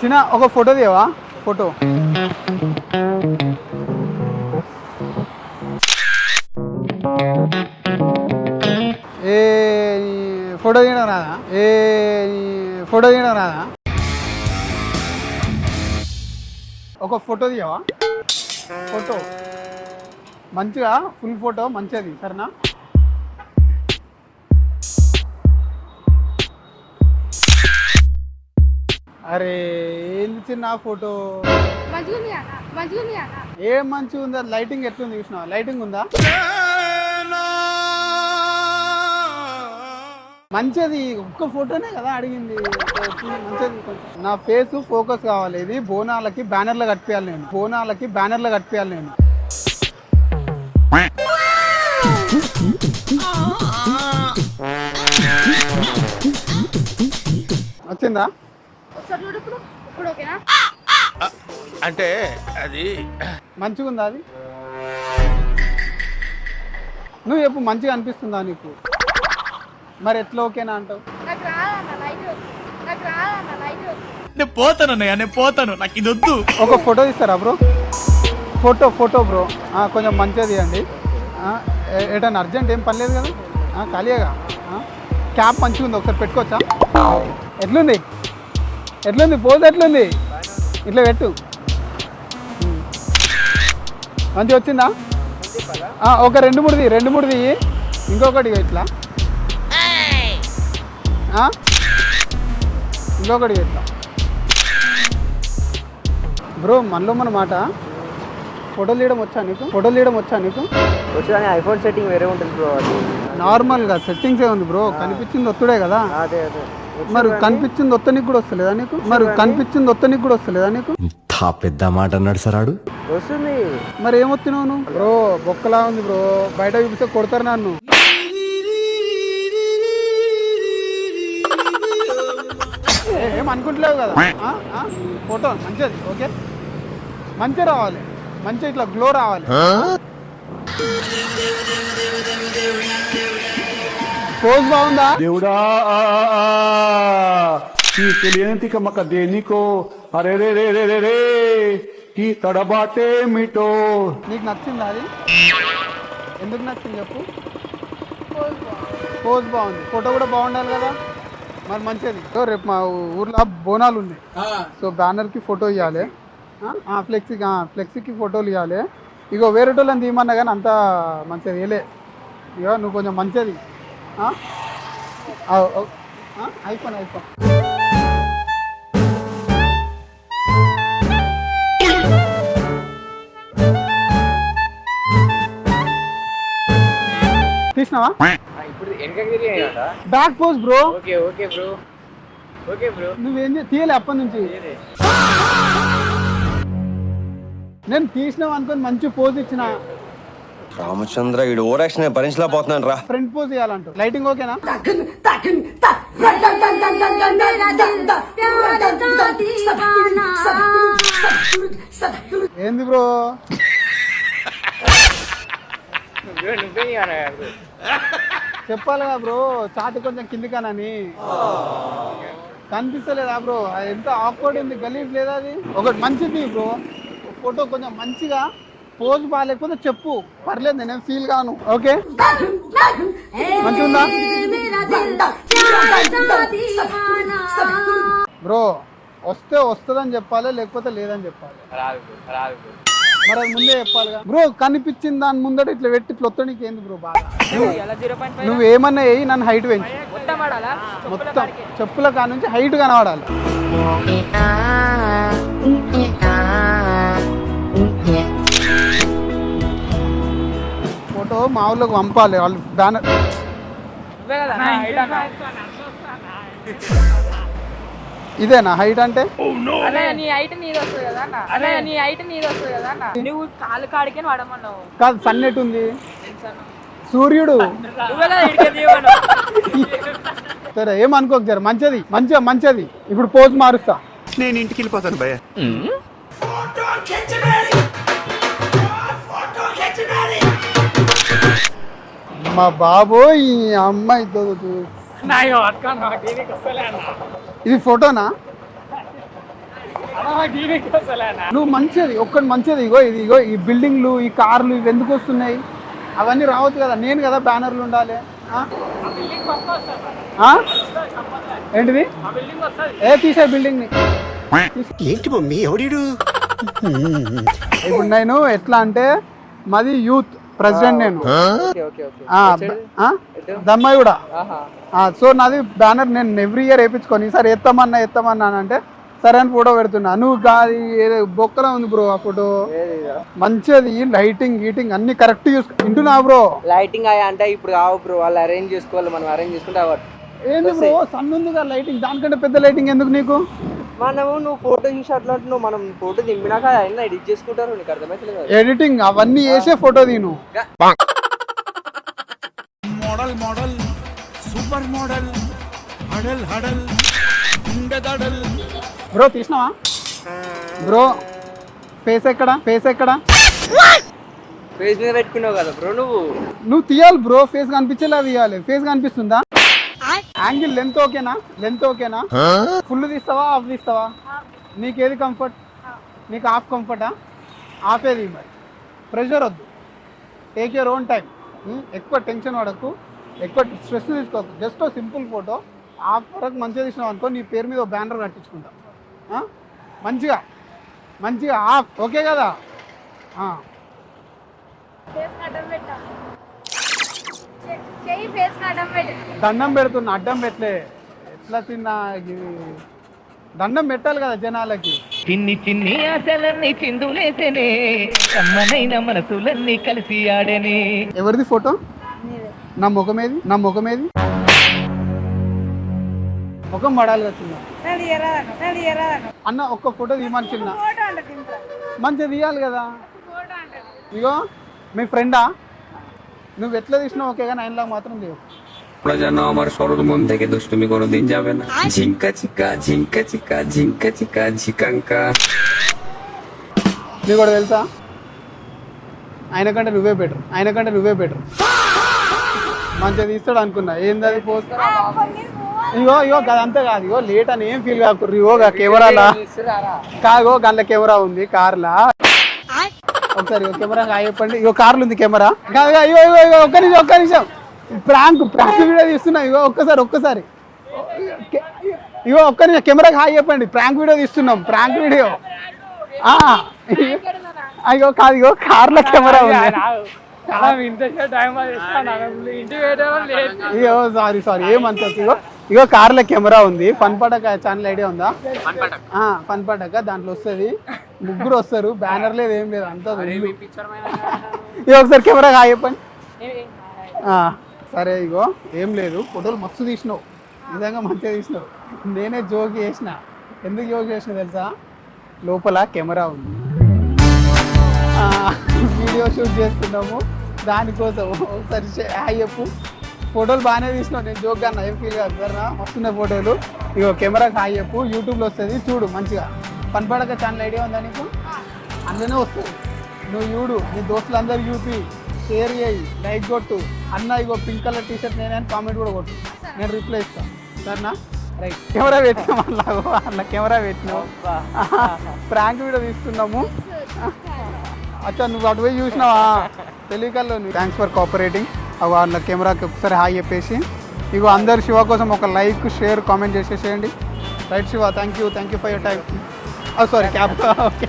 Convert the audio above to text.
చిన్న ఒక photo తీయవా? Photo ఏ photo తీయడం రాదా? ఫోటో తీయడం రాదా? ఒక ఫోటో తీయవా? ఫోటో మంచిగా ఫుల్ ఫోటో మంచిది సరేనా? అరే ఏంది చిన్న ఫోటో ఏం మంచిగా ఉందా? లైటింగ్ ఎట్లుంది చూసినా? లైటింగ్ ఉందా? మంచిది ఒక్క ఫోటోనే కదా అడిగింది. మంచిది నా ఫేస్ ఫోకస్ కావాలి. ఇది బోనాలకి బ్యానర్లు కట్టియాలి నేను. బోనాలకి బ్యానర్లు కట్టియాలి నేను. వచ్చిందా? అంటే అది మంచిగా ఉందా? అది నువ్వు చెప్పు మంచిగా అనిపిస్తుందా నీకు? మరి ఎట్లా ఓకేనా అంటావు? నేను పోతానన్నయ్య, నేను పోతాను, నాకు ఇది వద్దు. ఒక ఫోటో తీస్తారా బ్రో? ఫోటో బ్రో కొంచెం మంచిది అండి. ఏటన్నా అర్జెంట్ ఏం పని లేదు కదా? ఖాళీగా క్యాప్ మంచిగా ఉంది, ఒకసారి పెట్టుకోవచ్చా? ఎట్లుంది పోజ్? ఎట్లుంది? ఇట్లా పెట్టు. మంచిగా వచ్చిందా? ఒక రెండు మూడుది ఇంకొకటి ఇట్లా ఇంకొకటి ఇట్లా. బ్రో మనలో మన మాట, ఫోటోలు తీయడం వచ్చా నీకు? వచ్చి ఐఫోన్ సెట్టింగ్ వేరే ఉంటుంది బ్రో. అది నార్మల్గా సెట్టింగ్స్ ఏ ఉంది బ్రో. కనిపించింది ఒత్తుడే కదా. అదే మరి కనిపించింది ఒత్తనికి కూడా వస్తలేదా నీకు? ఇంత పెద్ద మాట అన్నాడు సరాడు. వస్తుంది. మరి ఏమొత్తినావు నువ్వు? బ్రో బొక్కలా ఉంది బ్రో, బయట చూపిస్తే కొడతారు నన్ను. ఏమనుకుంటలేవు కదా? ఫోటో మంచిది ఓకే, మంచిగా రావాలి, మంచిగా ఇట్లా గ్లో రావాలి. పోజ్ బాగుందా? దేవుడా ఈ తెలియని తికమక దేనికో అరే రే రే రే రే రే ఈ తడబాటే మీటో. నీకు నచ్చిందా అది? ఎందుకు నచ్చింది చెప్పు? పోజ్ బాగుంది, ఫోటో కూడా బాగుండాలి కదా. మరి మంచిది. సో రేపు మా ఊర్లో బోనాలు ఉన్నాయి. సో బ్యానర్కి ఫోటో ఇవ్వాలి, ఫ్లెక్సీకి ఫోటోలు ఇవ్వాలి. ఇగో వేరే వాళ్ళని తీయమన్నా కానీ అంత మంచిది వేయలే. ఇగో నువ్వు కొంచెం మంచిది. ఐఫోన్ తీసినావా? Back pose bro. నువ్వేం తీయలే అప్పటి నుంచి? నేను తీసినావు అనుకొని మంచి పోజ్ ఇచ్చిన. రామచంద్ర ఈ ఓవర్ యాక్షన్ భరించలేకపోతున్నాను రా. Front pose ఇవ్వాలంట. లైటింగ్ ఓకేనా? ఏంది బ్రో? చెప్పాలిగా బ్రో, చాటు కొంచెం కిందికానని. కనిపిస్తలేదా బ్రో? ఎంత ఆక్వర్డ్ ఉంది, గలీజ్ లేదా అది? ఒకటి మంచిది బ్రో, ఫోటో కొంచెం మంచిగా పోజ్ బాగాలేకపోతే చెప్పు, పర్లేదు, నేనేం ఫీల్ కాను. ఓకే మంచిగా ఉందా బ్రో? వస్తే వస్తుందని చెప్పాలి, లేకపోతే లేదని చెప్పాలి. మరి అది ముందే చెప్పాలిగా బ్రో. కనిపించింది దాని ముందట ఇట్లా పెట్టి ఇట్లా వస్తానికి ఏంది బ్రో? బాగా నువ్వు ఏమన్నా వేయి, నన్ను హైట్ పెంచి మొత్తం చెప్పుల కాడ నుంచి హైట్ కనబడాలి. ఫోటో మా ఊళ్ళోకి పంపాలి వాళ్ళు. బ్యానర్ ఇదేనా హైట్ అంటే? కాదు సన్నెట్ ఉంది, సూర్యుడు. సరే ఏమనుకోక జర, మంచిది. ఇప్పుడు పోజ్ మారుస్తా. నేను ఇంటికి వెళ్ళిపోతాను భయ్య. మా బాబు ఈ అమ్మాయి ఇది ఫోటోనా? నువ్వు మంచిది ఒక్కటి మంచిది, ఇగో ఇది ఇగో ఈ బిల్డింగ్లు ఈ కార్లు ఇవి ఎందుకు వస్తున్నాయి? అవన్నీ రావచ్చు కదా, నేను కదా బ్యానర్లు ఉండాలి. ఏంటిది తీసే బిల్డింగ్ ని ఏంటి మమ్మీ ఎవడీడు? ఇప్పుడు నేను ఎట్లా అంటే మాది యూత్ ప్రెసిడెంట్ నేను, దమ్మాయి కూడా. సో నాది బ్యానర్ నేను ఎవ్రీ ఇయర్ వేయించుకొని ఈసారి ఎత్తామన్నా అంటే సరే అని ఫోటో పెడుతున్నా. నువ్వు కాదు బొక్కలా ఉంది బ్రో ఆ ఫోటో, మంచిది లైటింగ్ గీటింగ్ అన్ని కరెక్ట్ వింటున్నా బ్రో. లైటింగ్ అంటే ఇప్పుడు కావు బ్రో, వాళ్ళు అరేంజ్ చేసుకోవాలి, మనం అరేంజ్ చేసుకుంటే ఏంది బ్రో సన్ ఉందిగా లైటింగ్, దానికంటే పెద్ద లైటింగ్ ఎందుకు నీకు? మనము నువ్వు ఫోటో చూసి అట్లా అంటున్నావు, మనం ఫోటో దింపినాక అయినా ఎడిట్ చేసుకుంటారు, నీకు అర్థమైతలేదు. ఎడిటింగ్ అవన్నీ వేసే ఫోటో తీను. మోడల్ మోడల్ సూపర్ మోడల్ హడల్ హడల్ ఉండదడల్. బ్రో తీసినావా బ్రో? ఫేస్ ఎక్కడ ఫేస్ మీద పెట్టుకున్నావు కదా బ్రో నువ్వు తీయాలి బ్రో, ఫేస్ కనిపించేలా తీయాలి. ఫేస్ కనిపిస్తుందా? యాంగిల్ లెంత్ ఓకేనా? ఫుల్ తీస్తావా హాఫ్ తీస్తావా? నీకేది కంఫర్ట్? నీకు హాఫ్ కంఫర్టా? హాఫేది మరి. ప్రెషర్ వద్దు, టేక్ యూర్ ఓన్ టైం. ఎక్కువ టెన్షన్ పడకు, ఎక్కువ స్ట్రెస్ తీసుకోకు. జస్ట్ సింపుల్ ఫోటో హాఫ్ వరకు మంచిగా తీసినావు అనుకో, నీ పేరు మీద బ్యానర్ కట్టించుకుంటాం మంచిగా హాఫ్. ఓకే కదా? దండం పెడుతున్నా, అడ్డం పెట్టలే. ఎట్లా తిన్నా దండం పెట్టాలి కదా జనాలకి. చిన్ని చిన్ని ఆశలన్నీ చిందులేసనే, అమ్మనైన మనసులన్నీ కలిసి ఆడనే. ఎవరిది ఫోటో? నా ముఖమేది ముఖం పడాలి కదా చిన్న అన్న. ఒక్క ఫోటో తీయమని చిన్న, మంచిగా తీయాలి కదా. ఇగో మీ ఫ్రెండా? నువ్వు ఎట్లా తీసినావు ఓకే, కానీ ఆయనలాగా మాత్రం లేవు. যেন আমার সরল মন থেকে দুষ্টুমি কোনোদিন যাবে না। ঝিঙ্কা চিকা ঝিঙ্কা চিকা ঝিঙ্কা চিকা ঝিকাঙ্কা। నీకు కూడా తెలుసా, ఆయన కంటే నువ్వే బెటర్. మంచిగా తీస్తాడు అనుకున్నా. ఏంది అది పోస్ట్? ఇగో అదంతా కాదు. ఇగో లేట్ అని ఏం ఫీల్ కాకూడదు. ఇగో కెమెరాలా కాగో గంట కెమెరా ఉంది కార్లా. ఒకసారి కెమెరా చెప్పండి. ఇగో కార్లు ఉంది కెమెరా. ఇగో ఒక్క నిమిషం ప్రాంక్ వీడియో తీస్తున్నా. ఇగో ఒక్కసారి ఇగో ఒక్క నిమిషం కెమెరాకి హాయ్ చెప్పండి. ప్రాంక్ వీడియో తీస్తున్నాం, ప్రాంక్ వీడియో. అయ్యో కాదు, ఇగో కార్ల కెమెరా ఉంది. అయ్యో సారీ ఏమంటారు. ఇగో కార్ల కెమెరా ఉంది. ఫన్ పటక ఛానల్ ఐడియా ఉందా? ఫన్ పటక దాంట్లో వస్తుంది, ముగ్గురు వస్తారు, బ్యానర్ లేదు ఏం లేదు, అంతా. ఇగో ఒకసారి కెమెరా హాయ్ చెప్పండి. సరే ఇగో ఏం లేదు, ఫోటోలు మస్తు తీసినావు, నిజంగా మంచిగా తీసినావు. నేనే జోక్ చేసిన. ఎందుకు జోక్ చేసిన తెలుసా? లోపల కెమెరా ఉంది, వీడియో షూట్ చేస్తున్నాము, దానికోసం. ఒకసారి హాయ్ చెప్పు. ఫోటోలు బాగానే తీసినావు, నేను జోక్ అన్నా, ఏం ఫీల్ కాదు కదా, మస్తున్నాయి ఫోటోలు. ఇగో కెమెరాకి హాయ్ చెప్పు, యూట్యూబ్లో వస్తుంది చూడు మంచిగా. ఫన్ పడక ఛానల్ ఐడియా ఉందా నీకు? అందులోనే వస్తుంది, నువ్వు చూడు, నీ దోస్తులందరూ చూపి, షేర్ చేయి, లైక్ కొట్టు. అన్న ఇగో పింక్ కలర్ టీషర్ట్ నేనే అని కామెంట్ కూడా కొట్టు, నేను రిప్లై ఇస్తాను సరేనా? రైట్. కెమెరా పెట్టినాం, అట్లా కెమెరా పెట్టినావు. ప్రాంక్ వీడియో తీస్తున్నాము. అచ్చా నువ్వు అటు పోయి చూసినావా తెలియకల్లో? Thanks for cooperating. వాళ్ళ కెమెరాకి ఒకసారి హాయ్ చెప్పేసి. ఇగో అందరు శివ కోసం ఒక లైక్ షేర్ కామెంట్ చేసేసేయండి. Right Shiva, thank you for your time. Sorry cab. Okay.